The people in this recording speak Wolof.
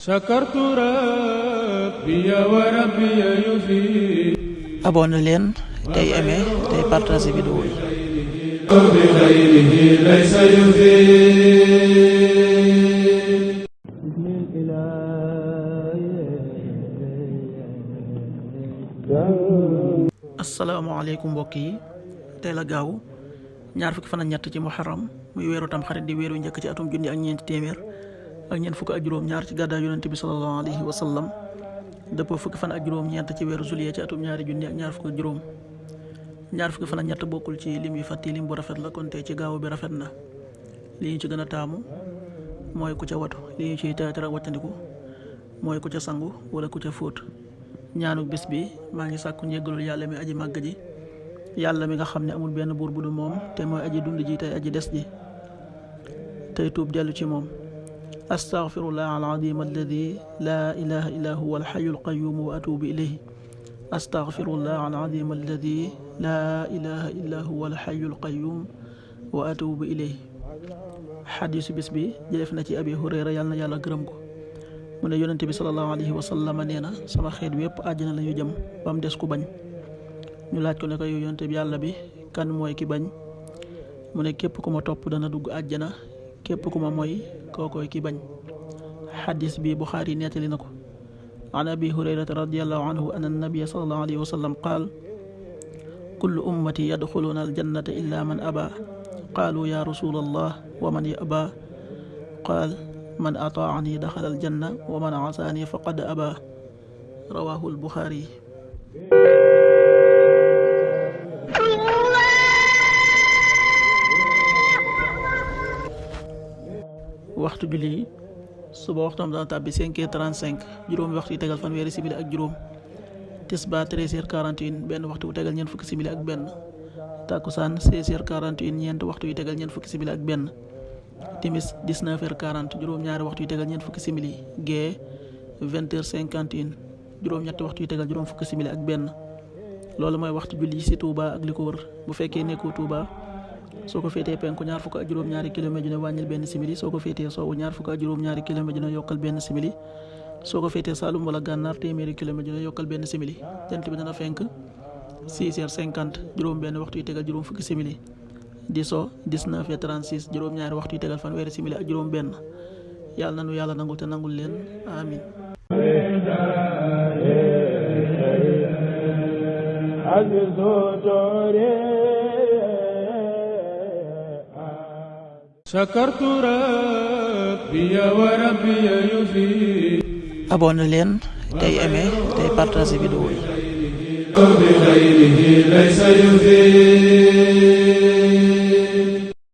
sakartu rabbi wa rabbi yufi. abonné leen tey aimé tey partagé vidéo yi. bi xayrihi laysa yufi. asalaamaaleykum mbokk yi, tey la gaaw ñaar fukki fan ak ñett ci muharram muy weeru tam xarit di weeru njëkk ci atum junni ak ñeenti téeméer ak ñeent fukk ak juróom ñaar ci gàddaay yonente bi sallallahu alayhi wa sallam dëppoo fukki fan ak juróom ñeent ci weeru juillet ci atum ñaari junni ak ñaar fukk ak juróom. ñaar fukki fan ak ñett bokkul ci lim yi fàtti lim bu rafet la, kon tey ci gaaw bi rafet na. li ñu ci gën a taamu mooy ku ca watu, li ñu ciy teetara wàccandiku mooy ku ca sangu wala ku ca fóot. ñaanu bés bi maa ngi sàkku njéggalul yàlla mi aji màgg ji, yàlla mi nga xam ne amul benn buur bu du moom te mooy aji dund ji tey aji des ji, tey tuub dellu ci moom. astaghfirullah al-azim alladi laa ilaha illa huwa al-hayyul qayyum wa atubu ilayhi. astaghfirullah al-azim alladi laa ilaha illa huwa al-hayyul qayyum wa atubu ilayhi. xadiisu bis bi jëlef na ci abi hurayra, yàlla na yàlla gërëm ko. mu ne yonente bi sallallahu alayhi wa sallam nee na sama xeet wi yëpp àjjana la ñu jëm ba mu des ku bañ. ñu laaj ko ne ko yow yonente bi yàlla bi, kan mooy ki bañ? mu ne képp ku ma topp dana dugg àjjana, képp ku ma mooy kookoy ki bañ. xadis bi Buxaari nettali na ko. an abi hurayrata radiallahu anhu an annabiya sallallahu alayhi wa sallam qaal kullu ummati yadxuluuna aljannata illa man aba. qaalu ya rasulallah wa man yaba? qaal man ataani daxala aljanna wa man asaani faqad aba. rawahu albuxaari. waxtu julli suba waxtam dana tàbbi 5h35, juróomi waxtu yi tegal fanweeri simili ak juróom. tisbaar 13h41, benn waxtu wu tegal ñeent fukki simili ak benn. takkusaan 16h41, ñeent waxtu yi tegal ñeent fukki simili ak benn. timis 19h40, juróom-ñaari waxtu yi tegal ñeent fukki simili. gee 20h51, juróom-ñetti waxtu yi tegal juróom fukki simili ak benn. loolu mooy waxtu julli ci Touba ak li ko wër. bu fekkee nekkoo Touba, soo ko féetee penku ñaar fukk ak juróom-ñaari kilomètre ju ne wàññil benn simili. soo ko féetee sowwu ñaar fukk ak juróom-ñaari kilomètre ju ne yokkal benn simili. soo ko féetee Saalum wala Gànnaar téeméeri kilomètre ju ne yokkal benn simili. jant bi dana fenk 6h50, juróom benn waxtu yi tegal juróom fukki simili. di so 19h36, juróom-ñaari waxtu yi tegal fanweeri simili ak juróom benn. yàlla nanu yàlla nangul te nangul leen, amin. sakartu rabbi wa rabbi yufi. abonné leen tey aimé tey partagé vidéo yi. bi xayrihi laysa yufi.